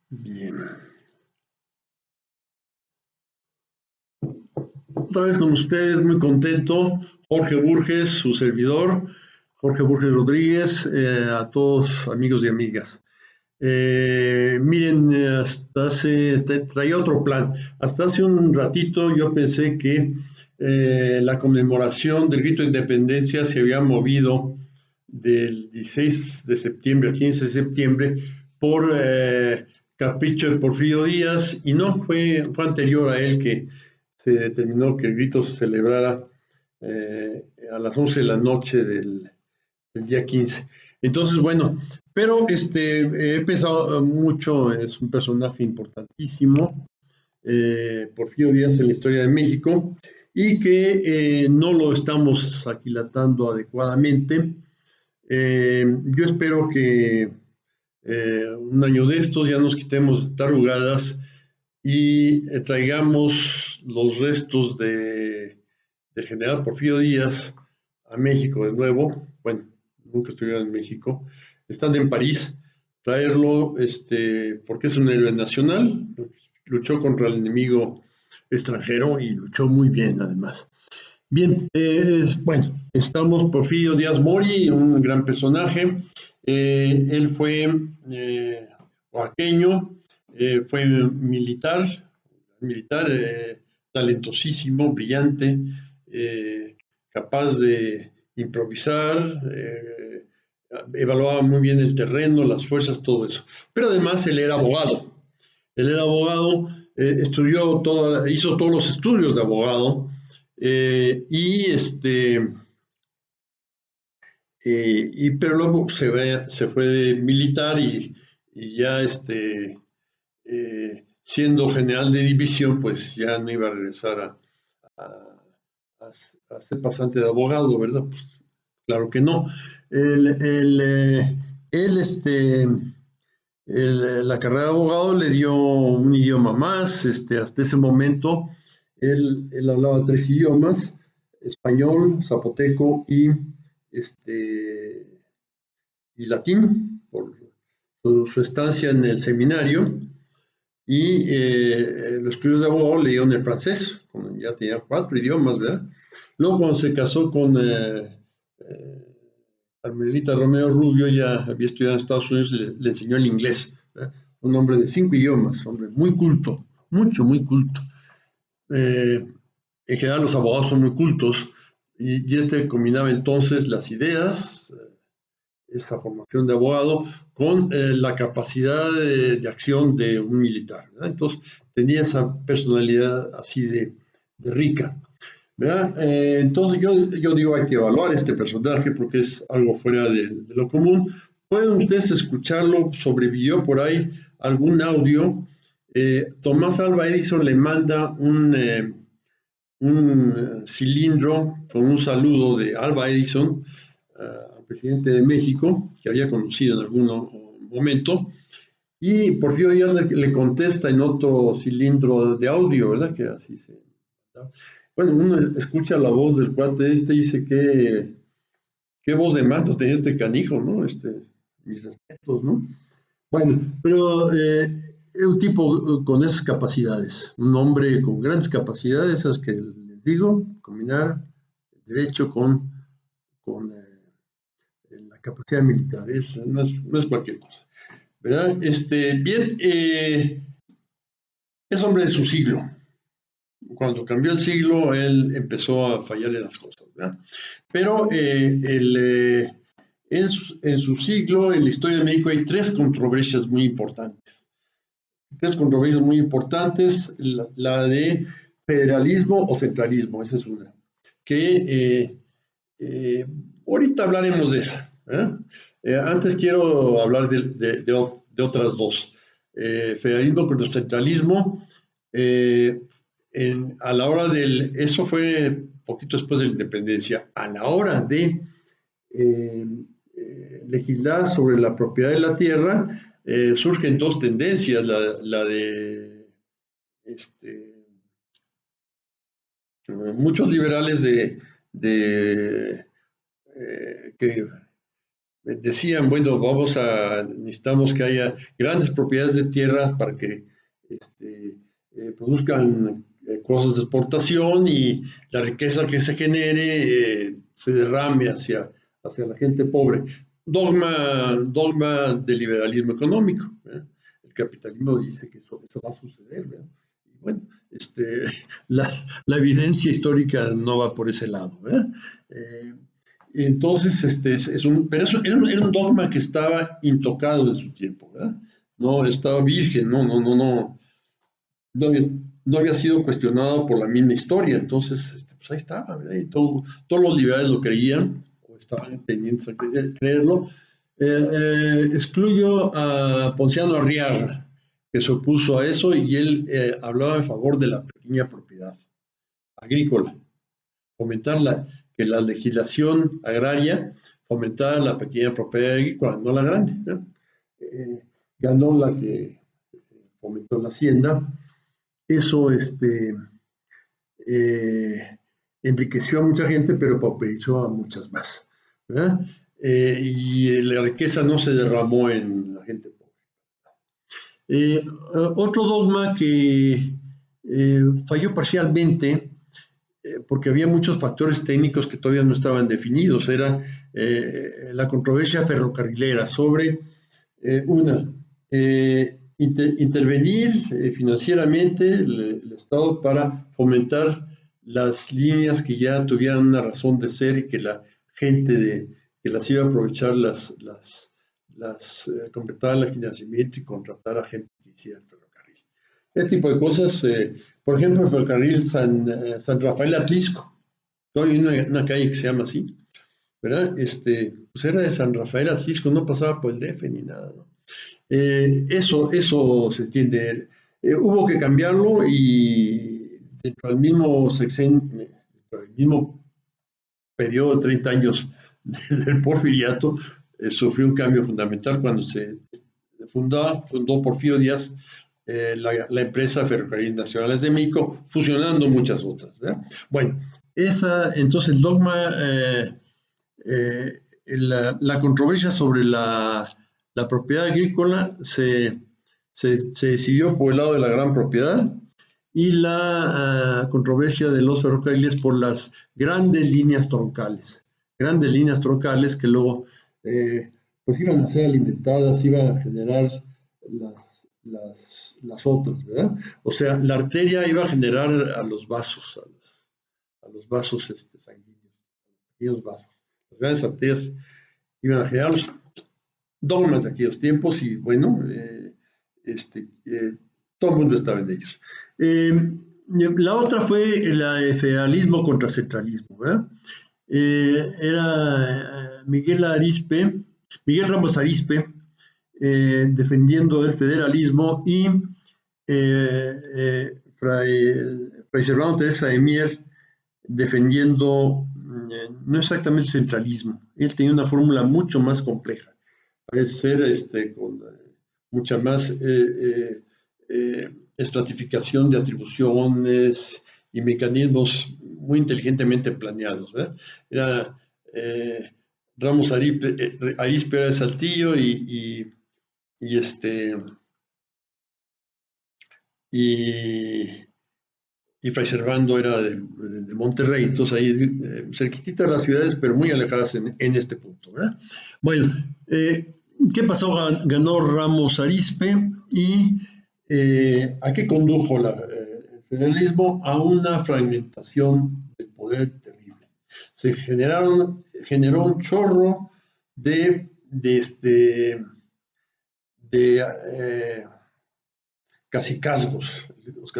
Bien. Otra vez con ustedes, muy contento. Jorge Burges, su servidor, Jorge Burges Rodríguez, a todos amigos y amigas. Miren, traía otro plan. Hasta hace un ratito yo pensé que la conmemoración del grito de independencia se había movido del 16 de septiembre al 15 de septiembre por capricho de Porfirio Díaz, y no, fue anterior a él que se determinó que el grito se celebrara a las 11 de la noche del día 15. Entonces, bueno, pero he pensado mucho, es un personaje importantísimo, Porfirio Díaz en la historia de México, y que no lo estamos aquilatando adecuadamente. Yo espero que un año de estos ya nos quitemos tarugadas y traigamos los restos del general Porfirio Díaz a México de nuevo. Bueno, nunca estuvieron en México, están en París. Traerlo, porque es un héroe nacional, luchó contra el enemigo extranjero y luchó muy bien además. Bien, bueno, estamos Porfirio Díaz Mori, un gran personaje. Él fue oaxaqueño, fue militar, talentosísimo, brillante, capaz de improvisar, evaluaba muy bien el terreno, las fuerzas, todo eso. Pero además él era abogado. Él era abogado, hizo todos los estudios de abogado, y pero luego se fue de militar y ya siendo general de división, pues ya no iba a regresar a- a ser pasante de abogado, ¿verdad? Pues claro que no. El, el, eh, él, la carrera de abogado le dio un idioma más, hasta ese momento él hablaba tres idiomas: español, zapoteco este, y latín, por su estancia en el seminario, y los estudios de abogado le dieron el francés, ya tenía cuatro idiomas, ¿verdad? Luego cuando se casó con Carmelita Romero Rubio, ya había estudiado en Estados Unidos, le enseñó el inglés, ¿verdad? Un hombre de cinco idiomas, hombre muy culto, mucho, muy culto. En general los abogados son muy cultos, y combinaba entonces las ideas, esa formación de abogado, con la capacidad de acción de un militar, ¿verdad? Entonces tenía esa personalidad así de rica, ¿verdad? Entonces yo digo, hay que evaluar este personaje porque es algo fuera de lo común. Pueden ustedes escucharlo, sobrevivió por ahí algún audio. Tomás Alva Edison le manda un cilindro con un saludo de Alva Edison al presidente de México, que había conocido en algún momento, y Porfirio Díaz le contesta en otro cilindro de audio, ¿verdad? Que así se... Bueno, uno escucha la voz del cuate y dice que qué voz de mando tenía este canijo, ¿no? Mis respetos, ¿no? Bueno, pero es un tipo con esas capacidades, un hombre con grandes capacidades, esas que les digo, combinar derecho con la capacidad militar, no es cualquier cosa, ¿verdad? Bien, es hombre de su siglo. Cuando cambió el siglo, él empezó a fallar en las cosas, ¿verdad? Pero en su siglo, en la historia de México, hay tres controversias muy importantes. Tres controversias muy importantes: la de federalismo o centralismo, esa es una. Que eh, ahorita hablaremos de esa, ¿eh? Antes quiero hablar de otras dos. Federalismo contra centralismo. eh, a la hora eso fue poquito después de la independencia, a la hora de eh, legislar sobre la propiedad de la tierra, surgen dos tendencias: la de muchos liberales que decían, bueno, necesitamos que haya grandes propiedades de tierra para que produzcan cosas de exportación y la riqueza que se genere se derrame hacia la gente pobre. Dogma del liberalismo económico. El capitalismo dice que eso va a suceder. ¿Verdad? Y bueno, la, la, evidencia histórica no va por ese lado. ¿Verdad? Entonces, pero eso era un dogma que estaba intocado en su tiempo, ¿verdad? No estaba virgen, no había, no había sido cuestionado por la misma historia. Entonces, pues ahí estaba, ¿verdad? Y todos los liberales lo creían, o estaban pendientes a creerlo. Excluyo a Ponciano Arriaga, que se opuso a eso, y él hablaba en favor de la pequeña propiedad agrícola, fomentar que la legislación agraria fomentara la pequeña propiedad agrícola, no la grande. ¿No? Ganó la que fomentó la hacienda. Eso enriqueció a mucha gente, pero pauperizó a muchas más. ¿Verdad? Y la riqueza no se derramó en la gente pobre. Otro dogma que falló parcialmente, porque había muchos factores técnicos que todavía no estaban definidos, era la controversia ferrocarrilera sobre intervenir financieramente el Estado para fomentar las líneas que ya tuvieran una razón de ser y que la gente que las iba a aprovechar completara el financiamiento y contratar a gente que hiciera el ferrocarril. Este tipo de cosas, por ejemplo, el ferrocarril San Rafael Atlisco, todavía hay una calle que se llama así, ¿verdad? Pues era de San Rafael Atlisco, no pasaba por el DF ni nada, ¿no? Eso se entiende. Hubo que cambiarlo y dentro del mismo dentro del mismo periodo de 30 años del porfiriato, sufrió un cambio fundamental cuando se fundó Porfirio Díaz la empresa Ferrocarriles Nacionales de México, fusionando muchas otras. ¿Verdad? Bueno, entonces el dogma, la controversia sobre la propiedad agrícola se decidió por el lado de la gran propiedad y la controversia de los ferrocarriles por las grandes líneas troncales que luego pues iban a ser alimentadas, iban a generar las otras, ¿verdad? O sea, la arteria iba a generar a los vasos, a los vasos sanguíneos, aquellos vasos. Las grandes arterias iban a generar los dogmas de aquellos tiempos y bueno, todo el mundo estaba en ellos. La otra fue el federalismo contra centralismo, ¿verdad? Era Miguel Ramos Arizpe, defendiendo el federalismo y Fray Servando Teresa de Mier defendiendo no exactamente centralismo. Él tenía una fórmula mucho más compleja. Parece ser con mucha más estratificación de atribuciones y mecanismos muy inteligentemente planeados. ¿verdad? Era Ramos Arizpe era de Saltillo y Fray Servando era de Monterrey, entonces ahí cerquitita de las ciudades, pero muy alejadas en este punto. ¿verdad? Bueno, ¿qué pasó? Ganó Ramos Arizpe y ¿a qué condujo el federalismo? A una fragmentación del poder terrible. Se generó un chorro de cacicazgos. Los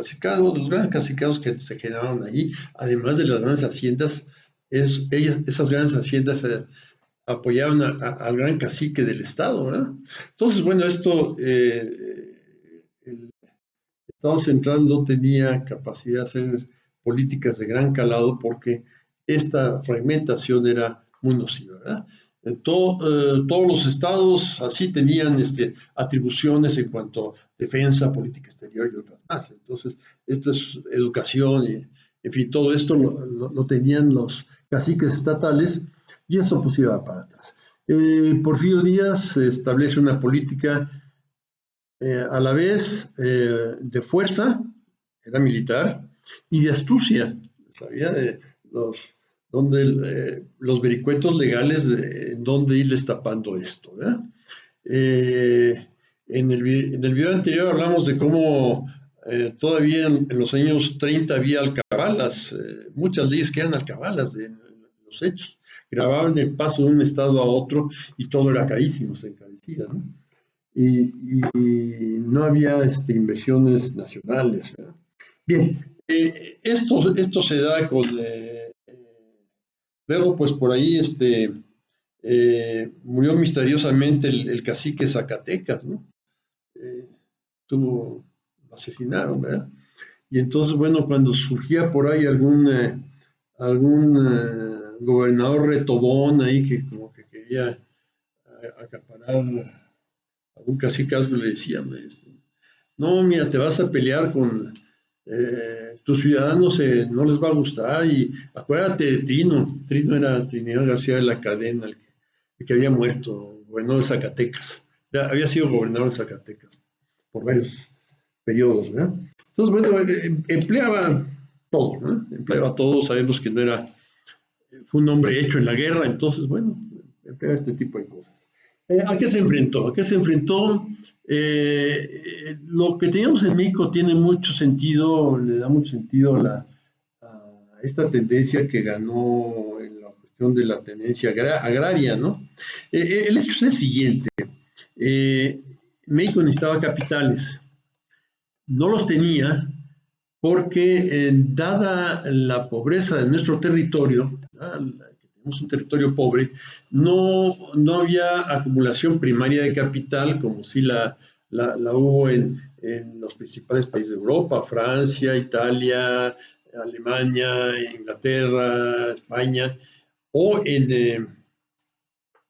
grandes cacicazgos que se generaron ahí, además de las grandes haciendas, esas grandes haciendas apoyaban al gran cacique del Estado, ¿verdad? Entonces, bueno, el Estado central no tenía capacidad de hacer políticas de gran calado porque esta fragmentación era muy nociva, ¿verdad? Todos los estados así tenían atribuciones en cuanto a defensa, política exterior y otras más. Entonces, esto es educación y, en fin, todo esto lo tenían los caciques estatales y esto pues iba para atrás. Porfirio Díaz establece una política a la vez de fuerza, era militar, y de astucia, sabía de los vericuetos legales, dónde irles tapando esto, ¿verdad? Eh, en el video anterior hablamos de cómo todavía en los años 30 había alcabalas, muchas leyes que eran alcabalas en los hechos. Grababan el paso de un estado a otro y todo era carísimo, se encarecía, ¿no? Y no había inversiones nacionales, ¿verdad? Bien, esto se da con... luego, pues por ahí murió misteriosamente el cacique Zacatecas, ¿no? Eh, lo asesinaron, ¿verdad? Y entonces, bueno, cuando surgía por ahí algún gobernador retobón ahí que como que quería acaparar algún cacique, algo le decían, no, mira, te vas a pelear con tus ciudadanos, no les va a gustar, y acuérdate de Trino era Trinidad García de la Cadena, el que había muerto, gobernador de Zacatecas, ya había sido gobernador de Zacatecas por varios periodos, ¿verdad? Entonces, bueno, empleaba todo, ¿no? Empleaba todo, sabemos que no era, fue un hombre hecho en la guerra, entonces, bueno, empleaba este tipo de cosas. ¿A qué se enfrentó? ¿A qué se enfrentó? Lo que teníamos en México tiene mucho sentido, le da mucho sentido a esta tendencia que ganó en la cuestión de la tendencia agraria, ¿no? El hecho es el siguiente. Eh, México necesitaba capitales, no los tenía porque dada la pobreza de nuestro territorio, que tenemos un territorio pobre, no había acumulación primaria de capital como si la hubo en los principales países de Europa, Francia, Italia, Alemania, Inglaterra, España, o en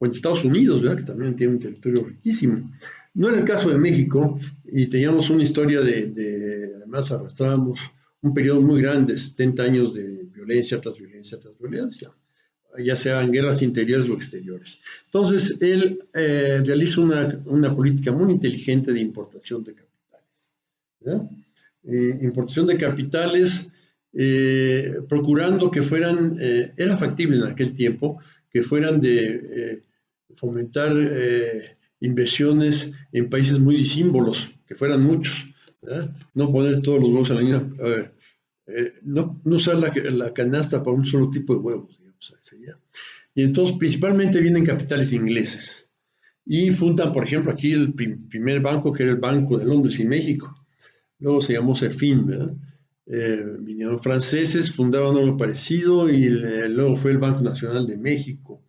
Estados Unidos, ¿verdad? Que también tiene un territorio riquísimo. No era el caso de México, y teníamos una historia además arrastrábamos un periodo muy grande, 70 años de violencia tras violencia tras violencia, ya sean guerras interiores o exteriores. Entonces, él realiza una política muy inteligente de importación de capitales, ¿verdad? Importación de capitales, procurando que fueran, era factible en aquel tiempo, que fueran de fomentar inversiones en países muy disímbolos, que fueran muchos, ¿verdad? No poner todos los huevos en la misma, no usar la canasta para un solo tipo de huevos, digamos, sería. Y entonces principalmente vienen capitales ingleses y fundan, por ejemplo, aquí el primer banco, que era el Banco de Londres y México. Luego se llamó Serfín, ¿verdad? Vinieron franceses, fundaron algo parecido y luego fue el Banco Nacional de México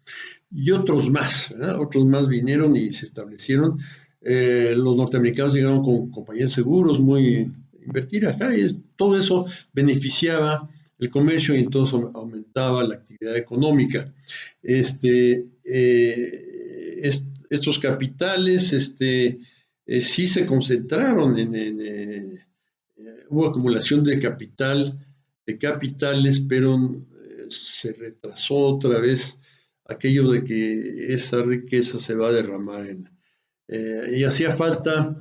y otros más, ¿verdad? Otros más vinieron y se establecieron. Los norteamericanos llegaron con compañías de seguros muy invertir acá y todo eso beneficiaba el comercio y entonces aumentaba la actividad económica. Estos capitales sí se concentraron hubo acumulación de capitales, pero se retrasó otra vez aquello de que esa riqueza se va a derramar y hacía falta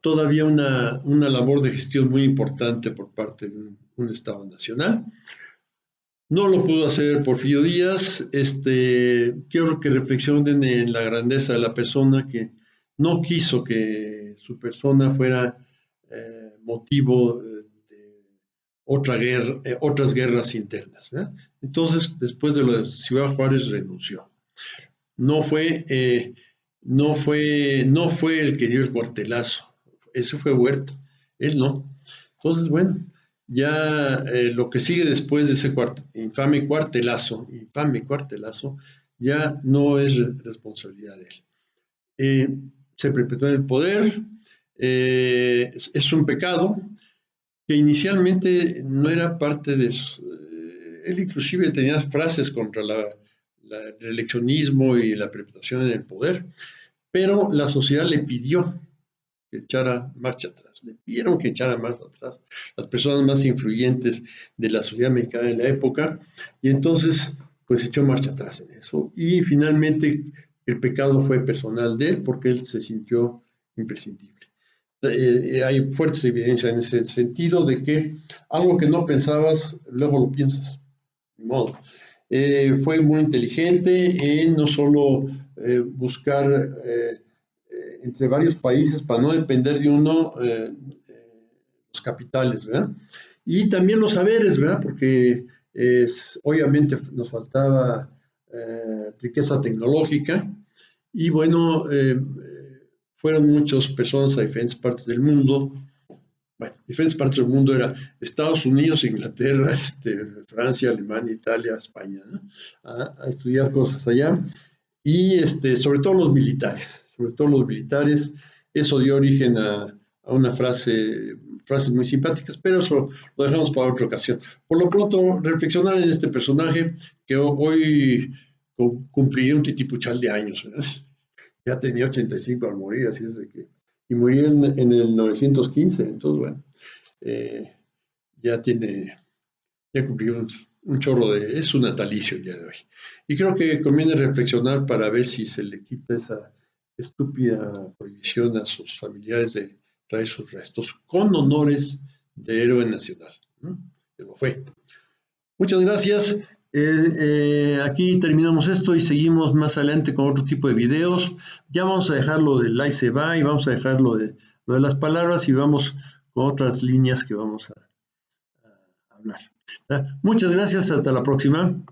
todavía una labor de gestión muy importante por parte de un Estado nacional. No lo pudo hacer Porfirio Díaz. Quiero que reflexionen en la grandeza de la persona que no quiso que su persona fuera motivo de otras guerras internas, ¿verdad? Entonces, después de lo de Ciudad Juárez, renunció. No fue, no fue el que dio el cuartelazo, ese fue Huerta, él no. Entonces, bueno, ya lo que sigue después de ese infame cuartelazo, ya no es responsabilidad de él. Se perpetuó en el poder, es un pecado que inicialmente no era parte de su, él inclusive tenía frases contra el eleccionismo y la perpetuación en el poder, pero la sociedad le pidió que echara marcha atrás, le pidieron que echara marcha atrás las personas más influyentes de la sociedad mexicana en la época, y entonces pues echó marcha atrás en eso, y finalmente el pecado fue personal de él porque él se sintió imprescindible. Hay fuertes evidencias en ese sentido de que algo que no pensabas, luego lo piensas. Ni modo. Fue muy inteligente en no solo buscar entre varios países para no depender de uno los capitales, ¿verdad? Y también los saberes, ¿verdad? Porque obviamente nos faltaba riqueza tecnológica y bueno, fueron muchas personas a diferentes partes del mundo. Bueno, diferentes partes del mundo era Estados Unidos, Inglaterra, Francia, Alemania, Italia, España, ¿no? A estudiar cosas allá. Y sobre todo los militares, eso dio origen a una frases muy simpáticas, pero eso lo dejamos para otra ocasión. Por lo pronto, reflexionar en este personaje que hoy cumpliría un titipuchal de años, ¿verdad? Ya tenía 85 al morir, así es de que, y murió en el 915, entonces bueno, eh, ya tiene, ya cumplió un chorro es su natalicio el día de hoy. Y creo que conviene reflexionar para ver si se le quita esa estúpida prohibición a sus familiares de traer sus restos con honores de héroe nacional, ¿no? Que lo fue. Muchas gracias. Aquí terminamos esto y seguimos más adelante con otro tipo de videos. Ya vamos a dejar lo del ahí se va y vamos a dejar lo de las palabras y vamos con otras líneas que vamos a hablar. Muchas gracias, hasta la próxima.